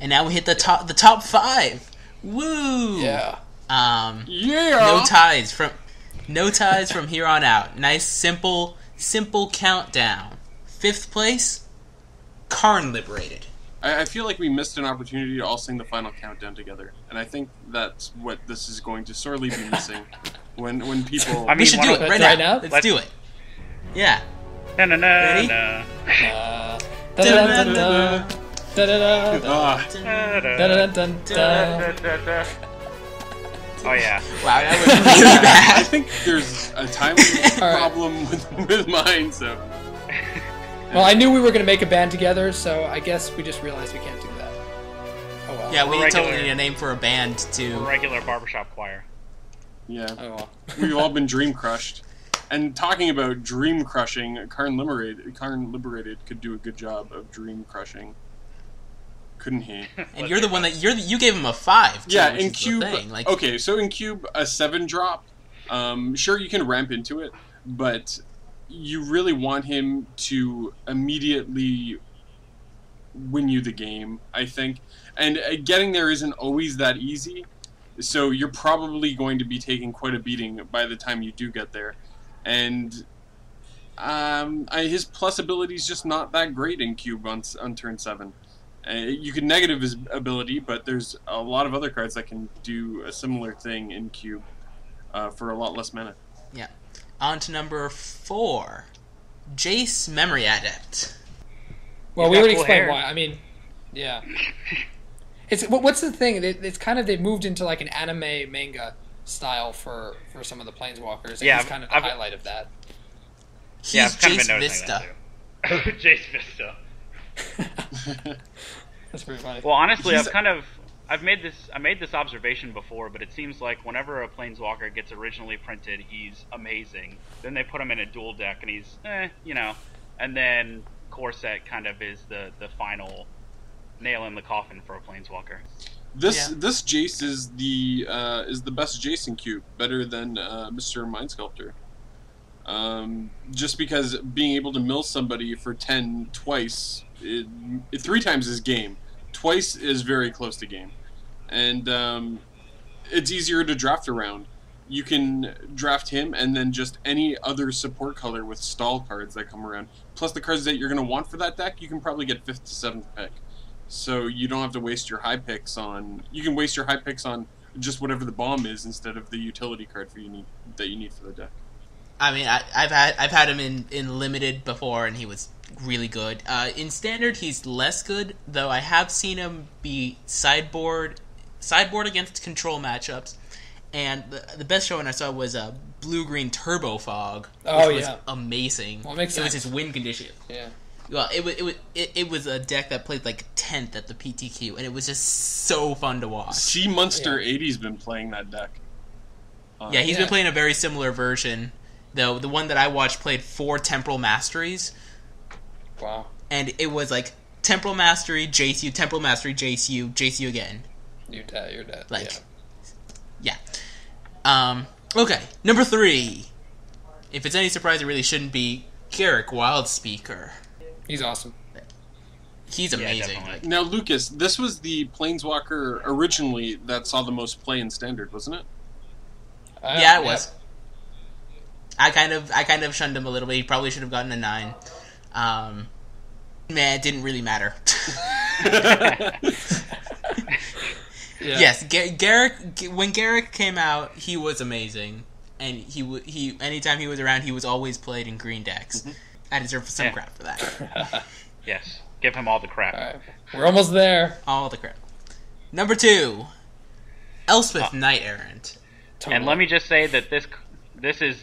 And now we hit the top 5. Woo! Yeah. No ties from here on out. Nice, simple countdown. 5th place, Karn liberated. I feel like we missed an opportunity to all sing the final countdown together, and I think that's what this is going to sorely be missing when people. I mean, we should do it right now. Let's do it. Yeah. Ready? Oh yeah! Wow, that was really bad. I think there's a timing problem with mine, so. Well, I knew we were going to make a band together, so I guess we just realized we can't do that. Oh well. Yeah, we totally need a name for a band too. A regular barbershop choir. Yeah. Oh well. We've all been dream crushed. And talking about dream crushing, Karn liberated could do a good job of dream crushing. Couldn't he? And you're the one that you gave him a 5. Too, yeah, which in is cube. the thing. Like, okay, so in cube, a 7 drop. Sure, you can ramp into it, but you really want him to immediately win you the game, I think. And getting there isn't always that easy, so you're probably going to be taking quite a beating by the time you do get there. And his plus ability is just not that great in cube on turn 7. You can negative his ability, but there's a lot of other cards that can do a similar thing in cube for a lot less mana. Yeah. On to number 4. Jace, Memory Adept. Well, we already explained why. I mean, yeah. What's the thing? It's kind of, they moved into like an anime manga style for some of the Planeswalkers. And Yeah, he's kind of the highlight of that. He's Jace Vista. Jace Vista. That's pretty funny. Well, honestly, I made this observation before, but it seems like whenever a Planeswalker gets originally printed, he's amazing. Then they put him in a dual deck, and he's, and then core set kind of is the final nail in the coffin for a Planeswalker. This Jace is the best Jace in cube, better than Mr. Mind Sculptor. Just because being able to mill somebody for 10 twice, 3 times is game. Twice is very close to game. And it's easier to draft around. You can draft him and then just any other support color with stall cards that come around. Plus the cards that you're going to want for that deck, you can probably get 5th to 7th pick. So you don't have to waste your high picks on... You can waste your high picks on just whatever the bomb is instead of the utility card that you need for the deck. I mean, I've had him in limited before, and he was really good. In standard, he's less good, though. I have seen him be sideboard against control matchups, and the best showing I saw was a blue-green Turbo Fog, which was amazing. Well, it makes sense. It was his win condition. Yeah. Well, it was a deck that played like 10th at the PTQ, and it was just so fun to watch. C Munster 80's been playing that deck. Yeah, he's been playing a very similar version. Though the one that I watched played 4 Temporal Masteries. Wow. And it was like Temporal Mastery, Jace you, Temporal Mastery, Jace you again. You're dead. Like, yeah. Okay, number 3. If it's any surprise, it really shouldn't be Garruk, Wildspeaker. He's awesome. He's amazing. Yeah, now, Lucas, this was the Planeswalker originally that saw the most play in Standard, wasn't it? Yeah, it was. I kind of shunned him a little bit. He probably should have gotten a 9. It didn't really matter. Yes, Garruk. When Garruk came out, he was amazing, and he anytime he was around, he was always played in green decks. Mm-hmm. I deserve some crap for that. Yes, give him all the crap. All right. We're almost there. All the crap. Number 2, Elspeth, Knight Errant. And let me just say that this is,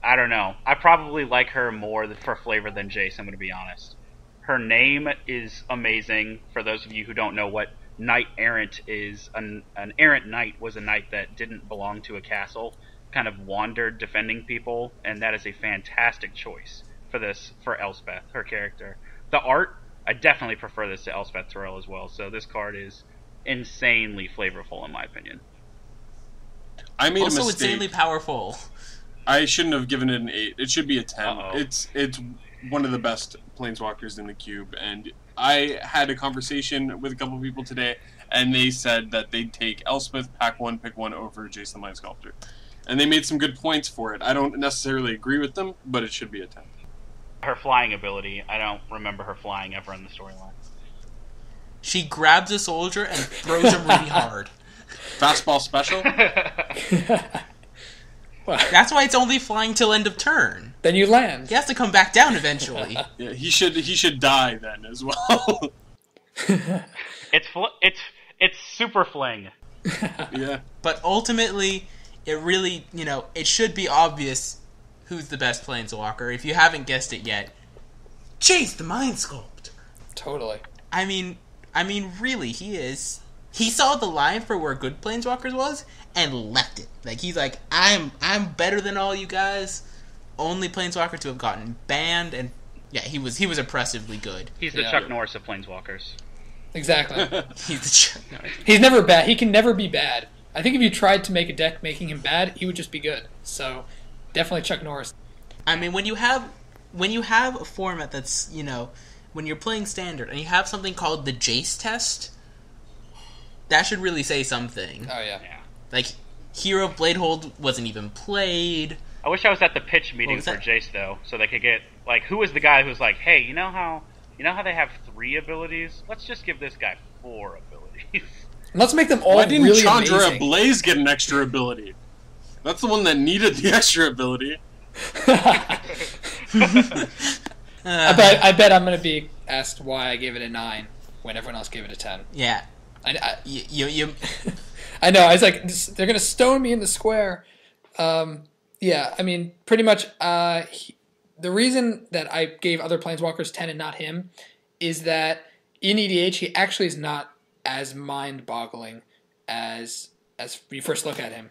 I don't know. I probably like her more for flavor than Jace, I'm going to be honest. Her name is amazing. For those of you who don't know what Knight Errant is, an errant knight was a knight that didn't belong to a castle, kind of wandered defending people, and that is a fantastic choice for Elspeth, her character. The art, I definitely prefer this to Elspeth Terrell as well, so this card is insanely flavorful in my opinion. I made also a mistake. insanely powerful. I shouldn't have given it an 8. It should be a 10. Uh-oh. It's one of the best Planeswalkers in the cube, and I had a conversation with a couple of people today, and they said that they'd take Elspeth, pack 1, pick 1 over Jace the Mind Sculptor. And they made some good points for it. I don't necessarily agree with them, but it should be a 10. Her flying ability, I don't remember her flying ever in the storyline. She grabs a soldier and throws him really hard. Fastball special? That's why it's only flying till end of turn. Then you land. He has to come back down eventually. Yeah, he should die then as well. It's super fling. Yeah. But ultimately, it really, it should be obvious who's the best Planeswalker. If you haven't guessed it yet, Jace the Mind Sculptor. Totally. I mean, really, he is. He saw the line for where good Planeswalkers was and left it. Like, he's like, I'm better than all you guys. Only Planeswalker to have gotten banned, and yeah, he was oppressively good. He's the Chuck Norris of Planeswalkers. Exactly. He's the Chuck Norris. He's never bad. He can never be bad. I think if you tried to make a deck making him bad, he would just be good. So, definitely Chuck Norris. I mean, when you have a format that's, when you're playing Standard and you have something called the Jace test, that should really say something. Oh, yeah. Yeah. Hero of Bladehold wasn't even played. I wish I was at the pitch meeting for Jace, though, so they could get, who was the guy who's like, hey, you know how they have 3 abilities? Let's just give this guy 4 abilities. Let's make them all Why didn't really Chandra amazing. Blaze get an extra ability? That's the one that needed the extra ability. I bet I'm going to be asked why I gave it a 9 when everyone else gave it a 10. Yeah. You I know. I was like, they're going to stone me in the square. Yeah, I mean, pretty much the reason that I gave other Planeswalkers 10 and not him is that in EDH, he actually is not as mind-boggling as when you first look at him.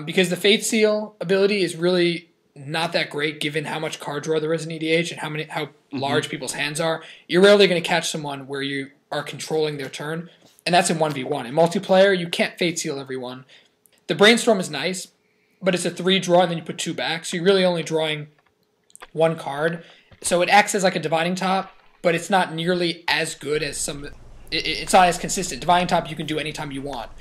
Because the Fate Seal ability is really not that great given how much card draw there is in EDH and how large people's hands are. You're rarely going to catch someone where you are controlling their turn, and that's in 1v1. In multiplayer, you can't Fate Seal everyone. The Brainstorm is nice, but it's a 3 draw and then you put 2 back, so you're really only drawing 1 card. So it acts as like a Dividing Top, but it's not nearly as good as some... It's not as consistent. Dividing Top you can do anytime you want.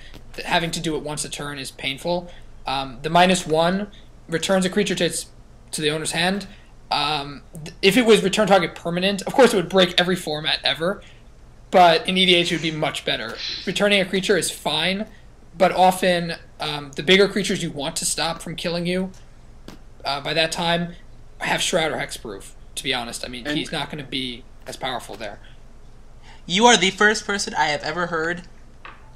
Having to do it once a turn is painful. The -1 returns a creature to the owner's hand. If it was return target permanent, of course it would break every format ever, but in EDH it would be much better. Returning a creature is fine, but often the bigger creatures you want to stop from killing you by that time have Shroud or Hexproof, to be honest. I mean, he's not going to be as powerful there. You are the first person I have ever heard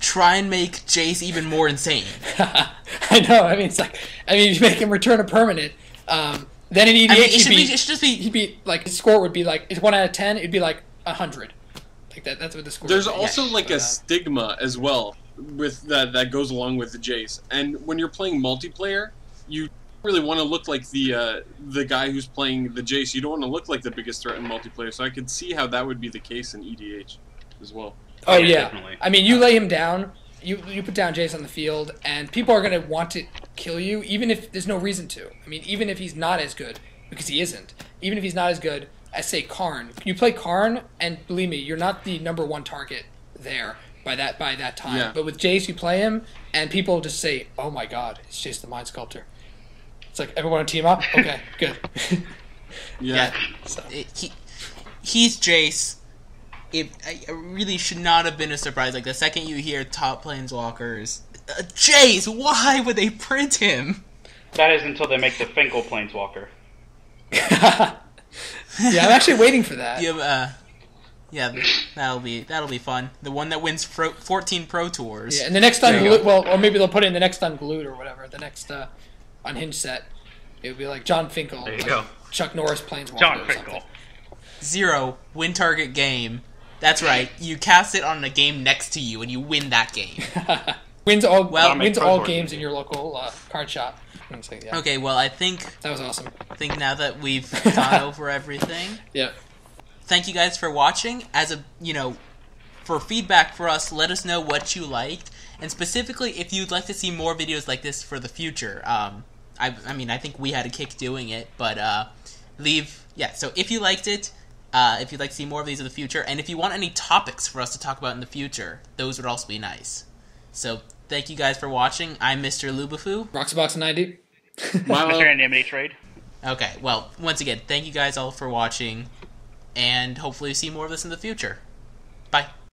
try and make Jace even more insane. I know. I mean, if you make him return a permanent, then in EDH he'd be like, his score would be like, it's 1 out of 10, it'd be like 100. Like that's what the score There's would be. also a stigma as well with that goes along with the Jace. And when you're playing multiplayer, you really want to look like the guy who's playing the Jace. You don't want to look like the biggest threat in multiplayer. So I could see how that would be the case in EDH as well. Oh yeah, definitely. I mean, you lay him down, you put down Jace on the field, and people are going to want to kill you, even if there's no reason to. I mean, even if he's not as good, because he isn't. Even if he's not as good as, say, Karn. You play Karn, and believe me, you're not the #1 target there by that time. Yeah. But with Jace, you play him, and people just say, "Oh my God, it's Jace the Mind Sculptor." It's like, everyone on team up? Okay, good. Yeah. So. He's Jace. It really should not have been a surprise. Like, the second you hear top Planeswalkers, Jace, why would they print him? That is until they make the Finkel Planeswalker. Yeah, I'm actually waiting for that. Yeah, that'll be fun. The one that wins 14 Pro Tours. Yeah, and the next Unglued, or maybe they'll put it in the next Unglued or whatever, the next Unhinged set. It would be like John Finkel. There you go. Chuck Norris Planeswalker. John Finkel. 0 win target game. That's right. You cast it on a game next to you, and you win that game. wins all Pro games in your local card shop. So, yeah. Okay, well, I think that was awesome. I think now that we've gone over everything, yeah. Thank you guys for watching. For feedback for us, let us know what you liked, and specifically if you'd like to see more videos like this for the future. I mean, I think we had a kick doing it, but so if you liked it, if you'd like to see more of these in the future, and if you want any topics for us to talk about in the future, those would also be nice. So thank you guys for watching. I'm MrLuBuFu. Roxaboxen90. MisterAnonymityTrade. Okay, well, once again, thank you guys all for watching, and hopefully see more of this in the future. Bye.